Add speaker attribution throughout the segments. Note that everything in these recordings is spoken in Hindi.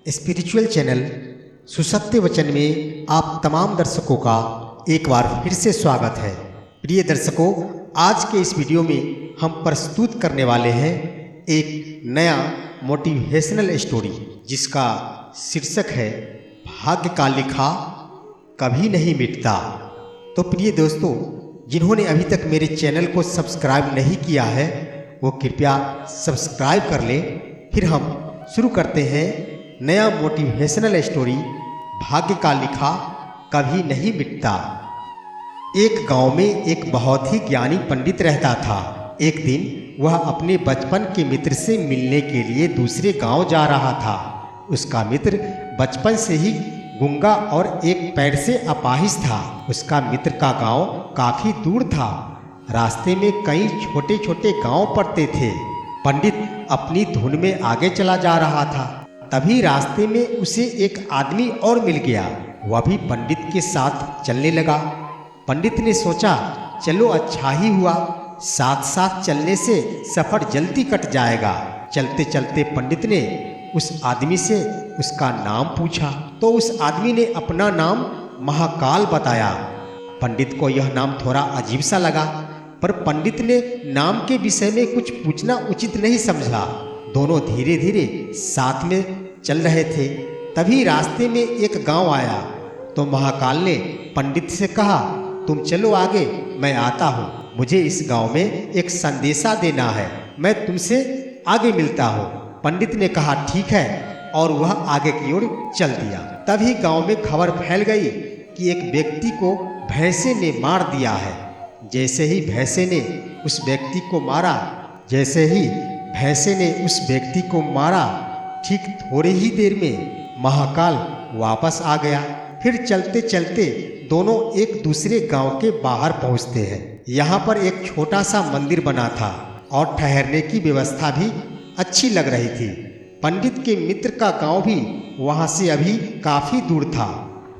Speaker 1: स्पिरिचुअल चैनल सुसत्य वचन में आप तमाम दर्शकों का एक बार फिर से स्वागत है। प्रिय दर्शकों, आज के इस वीडियो में हम प्रस्तुत करने वाले हैं एक नया मोटिवेशनल स्टोरी जिसका शीर्षक है भाग्य का लिखा कभी नहीं मिटता। तो प्रिय दोस्तों, जिन्होंने अभी तक मेरे चैनल को सब्सक्राइब नहीं किया है वो कृपया सब्सक्राइब कर लें। फिर हम शुरू करते हैं नया मोटिवेशनल स्टोरी भाग्य का लिखा कभी नहीं मिटता। एक गांव में एक बहुत ही ज्ञानी पंडित रहता था। एक दिन वह अपने बचपन के मित्र से मिलने के लिए दूसरे गांव जा रहा था। उसका मित्र बचपन से ही गूंगा और एक पैर से अपाहिज था। उसका मित्र का गांव काफी दूर था। रास्ते में कई छोटे छोटे गांव पड़ते थे। पंडित अपनी धुन में आगे चला जा रहा था। तभी रास्ते में उसे एक आदमी और मिल गया। वह भी पंडित के साथ चलने लगा। पंडित ने सोचा, चलो अच्छा ही हुआ, साथ साथ चलने से सफर जल्दी कट जाएगा। चलते चलते पंडित ने उस आदमी से उसका नाम पूछा तो उस आदमी ने अपना नाम महाकाल बताया। पंडित को यह नाम थोड़ा अजीब सा लगा, पर पंडित ने नाम के विषय में कुछ पूछना उचित नहीं समझा। दोनों धीरे धीरे साथ में चल रहे थे। तभी रास्ते में एक गांव आया तो महाकाल ने पंडित से कहा, तुम चलो आगे, मैं आता हूँ। मुझे इस गांव में एक संदेशा देना है, मैं तुमसे आगे मिलता हूँ। पंडित ने कहा ठीक है, और वह आगे की ओर चल दिया। तभी गांव में खबर फैल गई कि एक व्यक्ति को भैंसे ने मार दिया है। जैसे ही भैंसे ने उस व्यक्ति को मारा, ठीक थोड़ी ही देर में महाकाल वापस आ गया। फिर चलते चलते दोनों एक दूसरे गांव के बाहर पहुंचते हैं। यहाँ पर एक छोटा सा मंदिर बना था और ठहरने की व्यवस्था भी अच्छी लग रही थी। पंडित के मित्र का गांव भी वहाँ से अभी काफी दूर था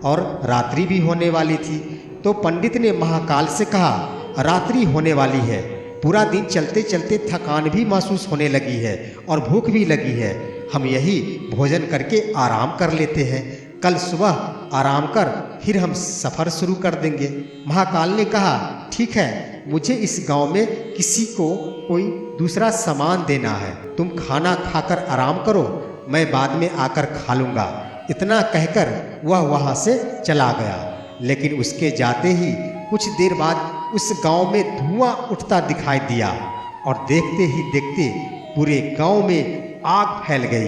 Speaker 1: और रात्रि भी होने वाली थी। तो पंडित ने महाकाल से कहा, रात्रि होने वाली है, पूरा दिन चलते चलते थकान भी महसूस होने लगी है और भूख भी लगी है। हम यही भोजन करके आराम कर लेते हैं। कल सुबह आराम कर फिर हम सफ़र शुरू कर देंगे। महाकाल ने कहा ठीक है, मुझे इस गांव में किसी को कोई दूसरा सामान देना है। तुम खाना खाकर आराम करो, मैं बाद में आकर खा लूँगा। इतना कहकर वह वहाँ से चला गया। लेकिन उसके जाते ही कुछ देर बाद उस गांव में धुआं उठता दिखाई दिया और देखते ही देखते पूरे गांव में आग फैल गई।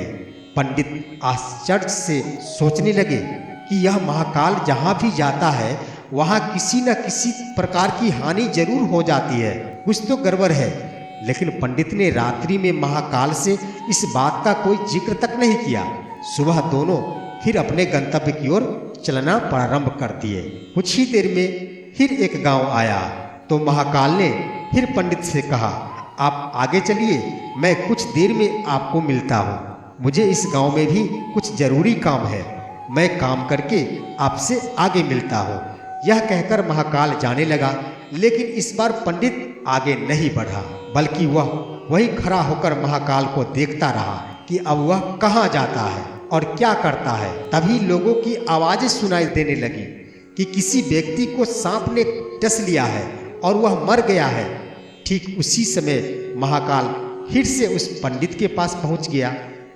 Speaker 1: पंडित आश्चर्य से सोचने लगे कि यह महाकाल जहाँ भी जाता है वहाँ किसी न किसी प्रकार की हानि जरूर हो जाती है, कुछ तो गड़बड़ है। लेकिन पंडित ने रात्रि में महाकाल से इस बात का कोई जिक्र तक नहीं किया। सुबह दोनों फिर अपने गंतव्य की ओर चलना प्रारंभ कर दिए। कुछ ही देर में फिर एक गांव आया तो महाकाल ने फिर पंडित से कहा, आप आगे चलिए, मैं कुछ देर में आपको मिलता हूँ। मुझे इस गांव में भी कुछ जरूरी काम है, मैं काम करके आपसे आगे मिलता हूँ। यह कहकर महाकाल जाने लगा। लेकिन इस बार पंडित आगे नहीं बढ़ा, बल्कि वह वही खड़ा होकर महाकाल को देखता रहा कि अब वह कहाँ जाता है और क्या करता है। तभी लोगों की आवाज़ें सुनाई देने लगी कि किसी व्यक्ति को सांप ने डस लिया है और वह मर गया है। ठीक उसी समय महाकाल फिर से उस पंडित के पास पहुंच गया।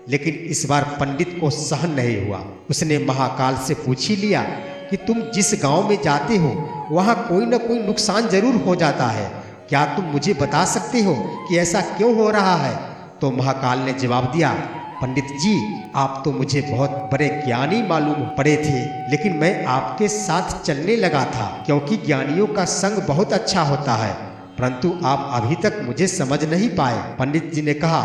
Speaker 1: लेकिन इस बार पंडित को सहन नहीं हुआ। उसने महाकाल से पूछ ही लिया कि तुम जिस गांव में जाते हो वहां कोई न कोई नुकसान जरूर हो जाता है, क्या तुम मुझे बता सकते हो कि ऐसा क्यों हो रहा है? तो महाकाल ने जवाब दिया, पंडित जी, आप तो मुझे बहुत बड़े ज्ञानी मालूम पड़े थे, लेकिन मैं आपके साथ चलने लगा था क्योंकि ज्ञानियों का संग बहुत अच्छा होता है, परंतु आप अभी तक मुझे समझ नहीं पाए। पंडित जी ने कहा,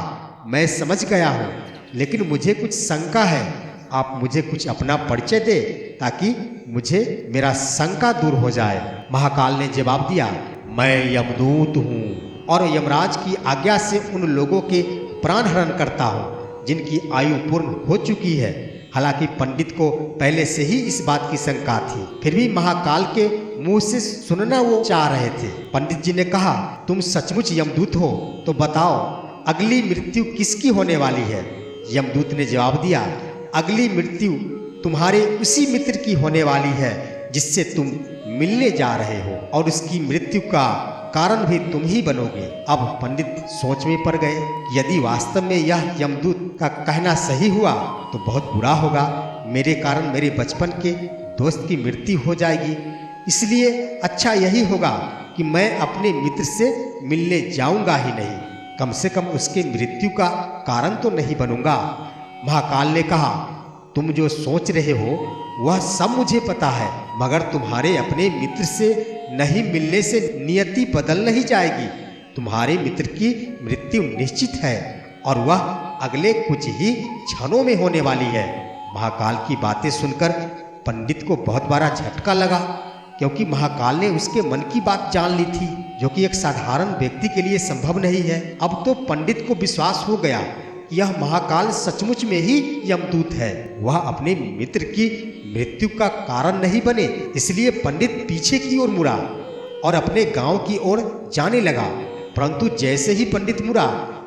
Speaker 1: मैं समझ गया हूँ, लेकिन मुझे कुछ शंका है। आप मुझे कुछ अपना परिचय दे ताकि मुझे मेरा शंका दूर हो जाए। महाकाल ने जवाब दिया, मैं यमदूत हूँ और यमराज की आज्ञा से उन लोगों के प्राण हरण करता हूँ जिनकी आयु पूर्ण हो चुकी है। हालांकि पंडित को पहले से ही इस बात की शंका थी, फिर भी महाकाल के मुंह से सुनना वो चाह रहे थे। पंडित जी ने कहा, तुम सचमुच यमदूत हो तो बताओ अगली मृत्यु किसकी होने वाली है? यमदूत ने जवाब दिया, अगली मृत्यु तुम्हारे उसी मित्र की होने वाली है जिससे तुम मिलने जा रहे हो, और उसकी मृत्यु का कारण भी तुम ही बनोगे। अब पंडित सोच में पड़ गए, यदि वास्तव में यह यमदूत का कहना सही हुआ तो बहुत बुरा होगा। मेरे कारण मेरे बचपन के दोस्त की मृत्यु हो जाएगी, इसलिए अच्छा यही होगा कि मैं अपने मित्र से मिलने जाऊंगा ही नहीं, कम से कम उसके मृत्यु का कारण तो नहीं बनूंगा। महाकाल ने कहा, तुम जो सोच रहे हो वह सब मुझे पता है, मगर तुम्हारे अपने मित्र से नहीं मिलने से नियति बदल नहीं जाएगी। तुम्हारे मित्र की मृत्यु निश्चित है और वह अगले कुछ ही क्षणों में होने वाली है। महाकाल की बातें सुनकर पंडित को बहुत बड़ा झटका लगा, क्योंकि महाकाल ने उसके मन की बात जान ली थी, जो कि एक साधारण व्यक्ति के लिए संभव नहीं है। अब तो पंडित को विश्वास हो गया कि यह महाकाल सचमुच में ही यमदूत है, वह अपने मित्र की मृत्यु का कारण नहीं बने। इसलिए पंडित पीछे की ओर मुड़ा और अपने गांव की ओर जाने लगा, परंतु जैसे ही पंडित मुड़ा,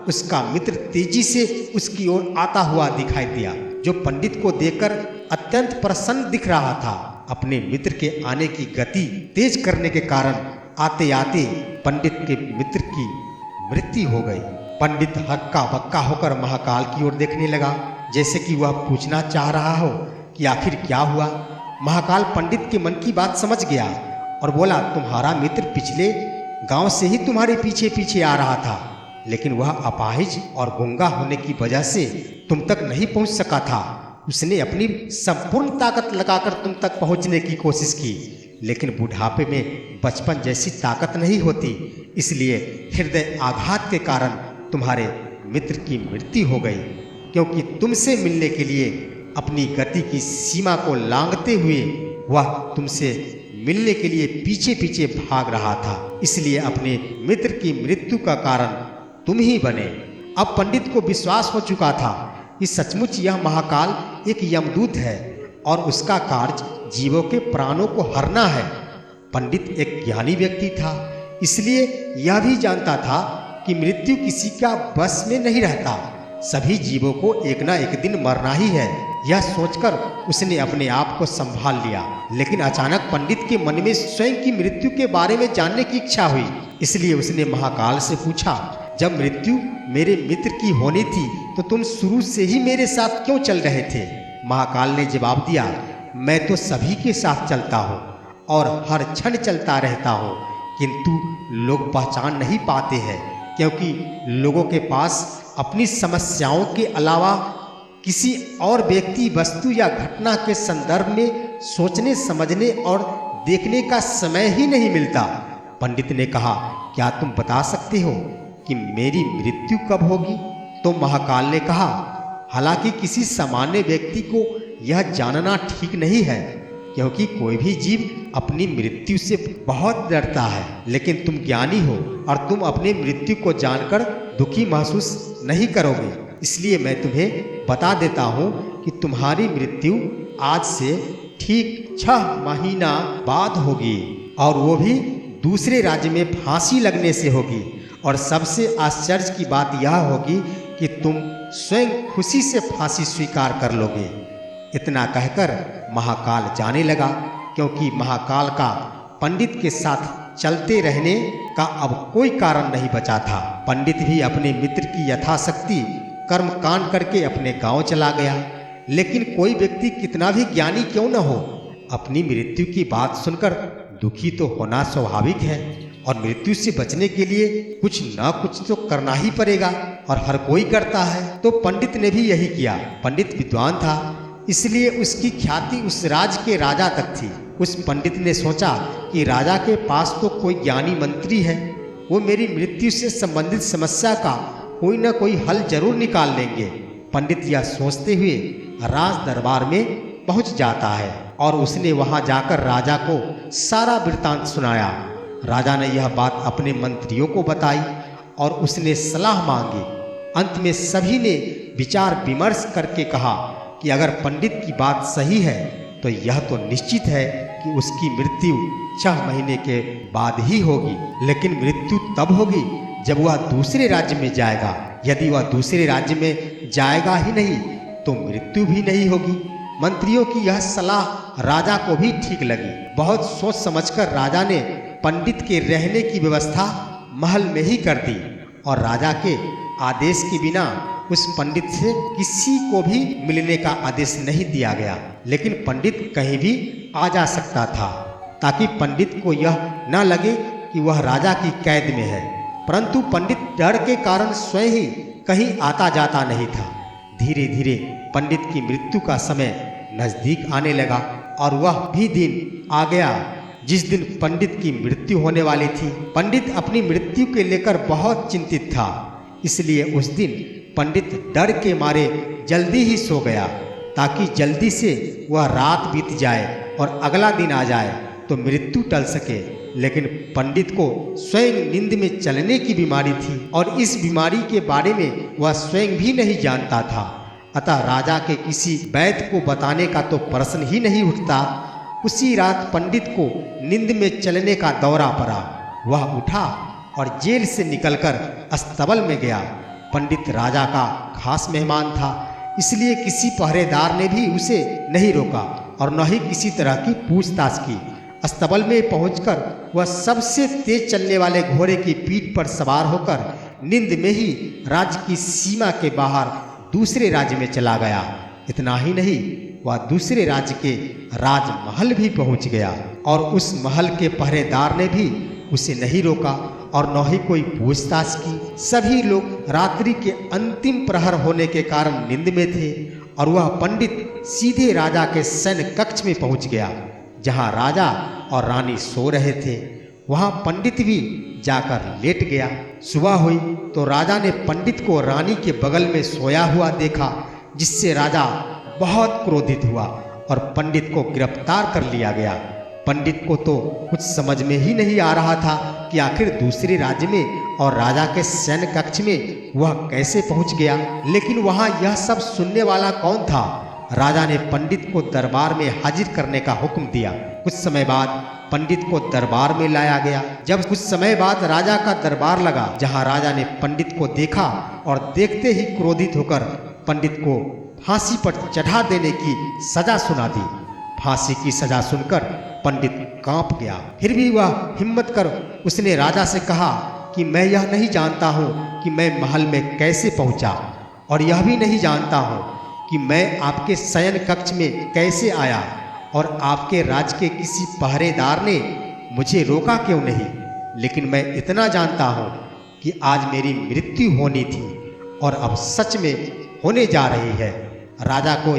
Speaker 1: उसका मित्र तेजी से उसकी ओर आता हुआ दिखाई दिया, जो पंडित को देखकर अत्यंत प्रसन्न दिख रहा था। अपने मित्र के आने की गति तेज करने के कारण आते आते पंडित के मित्र की मृत्यु हो गई। पंडित हक्का बक्का होकर महाकाल की ओर देखने लगा, जैसे कि वह पूछना चाह रहा हो कि आखिर क्या हुआ। महाकाल पंडित के मन की बात समझ गया और बोला, तुम्हारा मित्र पिछले गांव से ही तुम्हारे पीछे पीछे आ रहा था, लेकिन वह अपाहिज और गूंगा होने की वजह से तुम तक नहीं पहुंच सका था। उसने अपनी संपूर्ण ताकत लगाकर तुम तक पहुंचने की कोशिश की, लेकिन बुढ़ापे में बचपन जैसी ताकत नहीं होती, इसलिए हृदय आघात के कारण तुम्हारे मित्र की मृत्यु हो गई, क्योंकि तुमसे मिलने के लिए अपनी गति की सीमा को लांघते हुए वह तुमसे मिलने के लिए पीछे पीछे भाग रहा था, इसलिए अपने मित्र की मृत्यु का कारण तुम ही बने। अब पंडित को विश्वास हो चुका था कि सचमुच यह महाकाल एक यमदूत है और उसका कार्य जीवों के प्राणों को हरना है। पंडित एक ज्ञानी व्यक्ति था, इसलिए यह भी जानता था कि मृत्यु किसी का बस में नहीं रहता, सभी जीवों को एक ना एक दिन मरना ही है। यह सोचकर उसने अपने आप को संभाल लिया, लेकिन अचानक पंडित के मन में स्वयं की मृत्यु के बारे में जानने की इच्छा हुई, इसलिए उसने महाकाल से पूछा, जब मृत्यु मेरे मित्र की होनी थी तो तुम शुरू से ही मेरे साथ क्यों चल रहे थे? महाकाल ने जवाब दिया, मैं तो सभी के साथ चलता हूँ और हर क्षण चलता रहता हूँ, किंतु लोग पहचान नहीं पाते हैं, क्योंकि लोगों के पास अपनी समस्याओं के अलावा किसी और व्यक्ति, वस्तु या घटना के संदर्भ में सोचने, समझने और देखने का समय ही नहीं मिलता। पंडित ने कहा, क्या तुम बता सकते हो कि मेरी मृत्यु कब होगी? तो महाकाल ने कहा, हालांकि किसी सामान्य व्यक्ति को यह जानना ठीक नहीं है, क्योंकि कोई भी जीव अपनी मृत्यु से बहुत डरता है, लेकिन तुम ज्ञानी हो और तुम अपनी मृत्यु को जानकर दुखी महसूस नहीं करोगे, इसलिए मैं तुम्हें बता देता हूँ कि तुम्हारी मृत्यु आज से ठीक 6 महीना बाद होगी, और वो भी दूसरे राज्य में फांसी लगने से होगी। और सबसे आश्चर्य की बात यह होगी कि तुम स्वयं खुशी से फांसी स्वीकार कर लोगे। इतना कहकर महाकाल जाने लगा, क्योंकि महाकाल का पंडित के साथ चलते रहने का अब कोई कारण नहीं बचा था। पंडित भी अपने मित्र की यथाशक्ति कर्म कांड करके अपने गांव चला गया, लेकिन कोई व्यक्ति कितना भी ज्ञानी क्यों न हो, अपनी मृत्यु की बात सुनकर दुखी तो होना स्वाभाविक है, और मृत्यु से बचने के लिए कुछ ना कुछ तो करना ही पड़ेगा, और हर कोई करता है। तो पंडित ने भी यही किया। पंडित विद्वान था, इसलिए उसकी ख्याति उस राज्य के राजा तक थी। उस पंडित ने सोचा कि राजा के पास तो कोई ज्ञानी मंत्री है, वो मेरी मृत्यु से संबंधित समस्या का कोई ना कोई हल जरूर निकाल लेंगे। पंडित यह सोचते हुए राज दरबार में पहुंच जाता है और उसने वहां जाकर राजा को सारा वृत्तांत सुनाया। राजा ने यह बात अपने मंत्रियों को बताई और उसने सलाह मांगी। अंत में सभी ने विचार विमर्श करके कहा कि अगर पंडित की बात सही है तो यह तो निश्चित है कि उसकी मृत्यु 6 महीने के बाद ही होगी, लेकिन मृत्यु तब होगी जब वह दूसरे राज्य में जाएगा। यदि वह दूसरे राज्य में जाएगा ही नहीं तो मृत्यु भी नहीं होगी। मंत्रियों की यह सलाह राजा को भी ठीक लगी। बहुत सोच समझकर राजा ने पंडित के रहने की व्यवस्था महल में ही कर दी और राजा के आदेश के बिना उस पंडित से किसी को भी मिलने का आदेश नहीं दिया गया। लेकिन पंडित कहीं भी आ जा सकता था ताकि पंडित को यह न लगे कि वह राजा की कैद में है। परंतु पंडित डर के कारण स्वयं ही कहीं आता जाता नहीं था। धीरे धीरे पंडित की मृत्यु का समय नजदीक आने लगा और वह भी दिन आ गया जिस दिन पंडित की मृत्यु होने वाली थी। पंडित अपनी मृत्यु के लेकर बहुत चिंतित था, इसलिए उस दिन पंडित डर के मारे जल्दी ही सो गया ताकि जल्दी से वह रात बीत जाए और अगला दिन आ जाए तो मृत्यु टल सके। लेकिन पंडित को स्वयं नींद में चलने की बीमारी थी और इस बीमारी के बारे में वह स्वयं भी नहीं जानता था। अतः राजा के किसी वैद्य को बताने का तो प्रश्न ही नहीं उठता। उसी रात पंडित को नींद में चलने का दौरा पड़ा। वह उठा और जेल से निकलकर अस्तबल में गया। पंडित राजा का खास मेहमान था, इसलिए किसी पहरेदार ने भी उसे नहीं रोका और न ही किसी तरह की पूछताछ की। अस्तबल में पहुंचकर वह सबसे तेज चलने वाले घोड़े की पीठ पर सवार होकर नींद में ही राज्य की सीमा के बाहर दूसरे राज्य में चला गया। इतना ही नहीं, वह दूसरे राज्य के राजमहल भी पहुंच गया और उस महल के पहरेदार ने भी उसे नहीं रोका और न ही कोई पूछताछ की। सभी लोग रात्रि के अंतिम प्रहर होने के कारण नींद में थे और वह पंडित सीधे राजा के सैन्य कक्ष में पहुंच गया जहां राजा और रानी सो रहे थे। वहां पंडित भी जाकर लेट गया। सुबह हुई तो राजा ने पंडित को रानी के बगल में सोया हुआ देखा, जिससे राजा बहुत क्रोधित हुआ और पंडित को गिरफ्तार कर लिया गया। पंडित को तो कुछ समझ में ही नहीं आ रहा था कि आखिर दूसरे राज्य में और राजा के सैन्य कक्ष में वह कैसे पहुंच गया। लेकिन वहां यह सब सुनने वाला कौन था। राजा ने पंडित को दरबार में हाजिर करने का हुक्म दिया। कुछ समय बाद पंडित को दरबार में लाया गया। जब कुछ समय बाद राजा का दरबार लगा, जहां राजा ने पंडित को देखा और देखते ही क्रोधित होकर पंडित को फांसी पर चढ़ा देने की सजा सुना दी। फांसी की सजा सुनकर पंडित कांप गया। फिर भी वह हिम्मत कर उसने राजा से कहा कि मैं यह नहीं जानता हूँ कि मैं महल में कैसे पहुँचा और यह भी नहीं जानता हूँ कि मैं आपके शयन कक्ष में कैसे आया और आपके राज्य के किसी पहरेदार ने मुझे रोका क्यों नहीं। लेकिन मैं इतना जानता हूँ कि आज मेरी मृत्यु होनी थी और अब सच में होने जा रही है। राजा को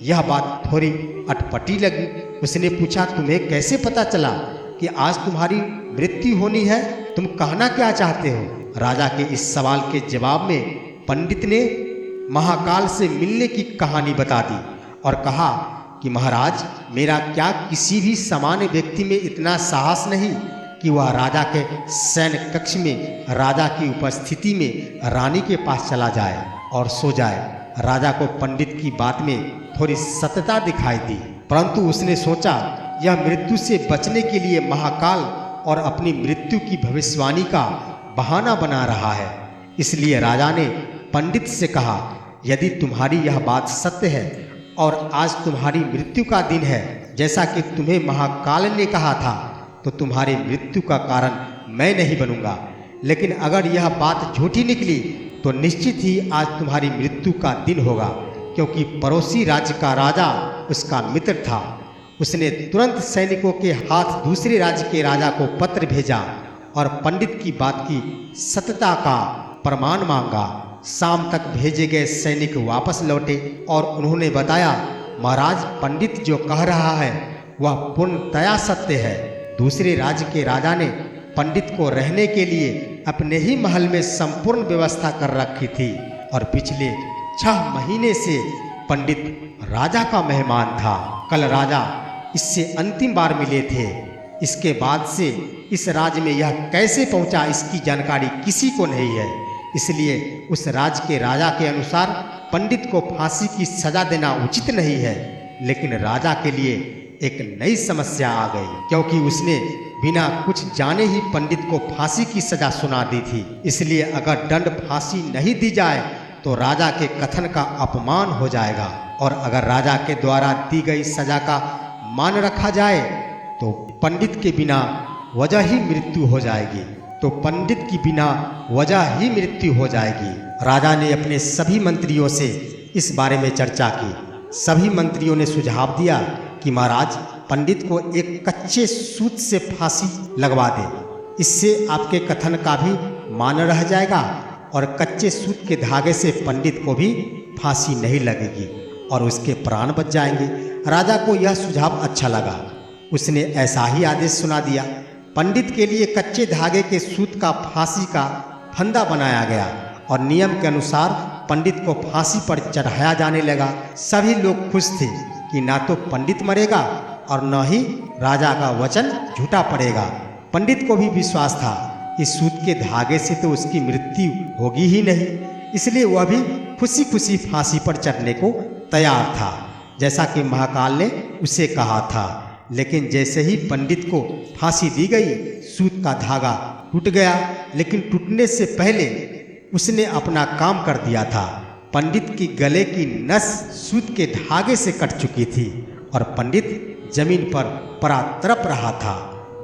Speaker 1: यह बात थोड़ी अटपटी लगी। उसने पूछा, तुम्हें कैसे पता चला कि आज तुम्हारी मृत्यु होनी है? तुम कहना क्या चाहते हो? राजा के इस सवाल के जवाब में पंडित ने महाकाल से मिलने की कहानी बता दी और कहा कि महाराज, मेरा क्या किसी भी सामान्य व्यक्ति में इतना साहस नहीं कि वह राजा के सैन्य कक्ष में राजा की उपस्थिति में रानी के पास चला जाए और सो जाए। राजा को पंडित की बात में थोड़ी सत्यता दिखाई दी, परंतु उसने सोचा यह मृत्यु से बचने के लिए महाकाल और अपनी मृत्यु की भविष्यवाणी का बहाना बना रहा है। इसलिए राजा ने पंडित से कहा, यदि तुम्हारी यह बात सत्य है और आज तुम्हारी मृत्यु का दिन है जैसा कि तुम्हें महाकाल ने कहा था, तो तुम्हारी मृत्यु का कारण मैं नहीं बनूंगा। लेकिन अगर यह बात झूठी निकली तो निश्चित ही आज तुम्हारी मृत्यु का दिन होगा, क्योंकि पड़ोसी राज्य का राजा उसका मित्र था। उसने तुरंत सैनिकों के हाथ दूसरे राज्य के राजा को पत्र भेजा और पंडित की बात की सत्यता का प्रमाण मांगा। शाम तक भेजे गए सैनिक वापस लौटे और उन्होंने बताया, महाराज, पंडित जो कह रहा है वह पूर्णतया सत्य है। दूसरे राज्य के राजा ने पंडित को रहने के लिए अपने ही महल में संपूर्ण व्यवस्था कर रखी थी और पिछले 6 महीने से पंडित राजा का मेहमान था। कल राजा इससे अंतिम बार मिले थे। इसके बाद से इस राज्य में यह कैसे पहुंचा, इसकी जानकारी किसी को नहीं है। इसलिए उस राज्य के राजा के अनुसार पंडित को फांसी की सजा देना उचित नहीं है। लेकिन राजा के लिए एक नई समस्या आ गई, क्योंकि उसने बिना कुछ जाने ही पंडित को फांसी की सजा सुना दी थी। इसलिए अगर दंड फांसी नहीं दी जाए तो राजा के कथन का अपमान हो जाएगा, और अगर राजा के द्वारा दी गई सजा का मान रखा जाए तो पंडित के बिना वजह ही मृत्यु हो जाएगी, तो पंडित की बिना वजह ही मृत्यु हो जाएगी। राजा ने अपने सभी मंत्रियों से इस बारे में चर्चा की। सभी मंत्रियों ने सुझाव दिया कि महाराज, पंडित को एक कच्चे सूत से फांसी लगवा दे, इससे आपके कथन का भी मान रह जाएगा और कच्चे सूत के धागे से पंडित को भी फांसी नहीं लगेगी और उसके प्राण बच जाएंगे। राजा को यह सुझाव अच्छा लगा। उसने ऐसा ही आदेश सुना दिया। पंडित के लिए कच्चे धागे के सूत का फांसी का फंदा बनाया गया और नियम के अनुसार पंडित को फांसी पर चढ़ाया जाने लगा। सभी लोग खुश थे कि ना तो पंडित मरेगा और न ही राजा का वचन झूठा पड़ेगा। पंडित को भी विश्वास था इस सूत के धागे से तो उसकी मृत्यु होगी ही नहीं, इसलिए वह भी खुशी खुशी फांसी पर चढ़ने को तैयार था, जैसा कि महाकाल ने उसे कहा था। लेकिन जैसे ही पंडित को फांसी दी गई, सूत का धागा टूट गया, लेकिन टूटने से पहले उसने अपना काम कर दिया था। पंडित की गले की नस सूत के धागे से कट चुकी थी और पंडित जमीन पर पड़ा तड़प रहा था।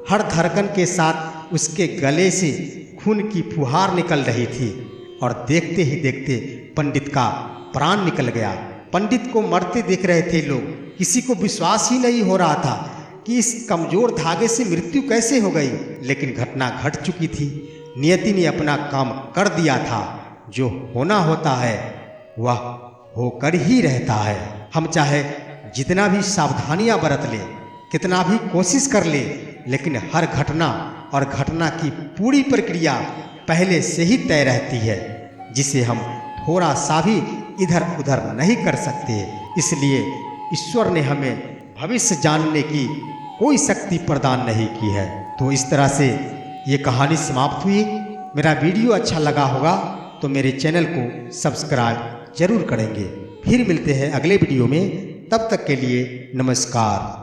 Speaker 1: हर धड़कन के साथ उसके गले से खून की फुहार निकल रही थी और देखते ही देखते पंडित का प्राण निकल गया। पंडित को मरते देख रहे थे लोग। किसी को विश्वास ही नहीं हो रहा था कि इस कमजोर धागे से मृत्यु कैसे हो गई, लेकिन घटना घट चुकी थी। नियति ने अपना काम कर दिया था। जो होना होता है वह होकर ही रहता है। हम चाहे जितना भी सावधानियां बरत ले, कितना भी कोशिश कर ले, लेकिन हर घटना और घटना की पूरी प्रक्रिया पहले से ही तय रहती है, जिसे हम थोड़ा सा भी इधर उधर नहीं कर सकते। इसलिए ईश्वर ने हमें भविष्य जानने की कोई शक्ति प्रदान नहीं की है। तो इस तरह से ये कहानी समाप्त हुई। मेरा वीडियो अच्छा लगा होगा तो मेरे चैनल को सब्सक्राइब जरूर करेंगे। फिर मिलते हैं अगले वीडियो में। तब तक के लिए नमस्कार।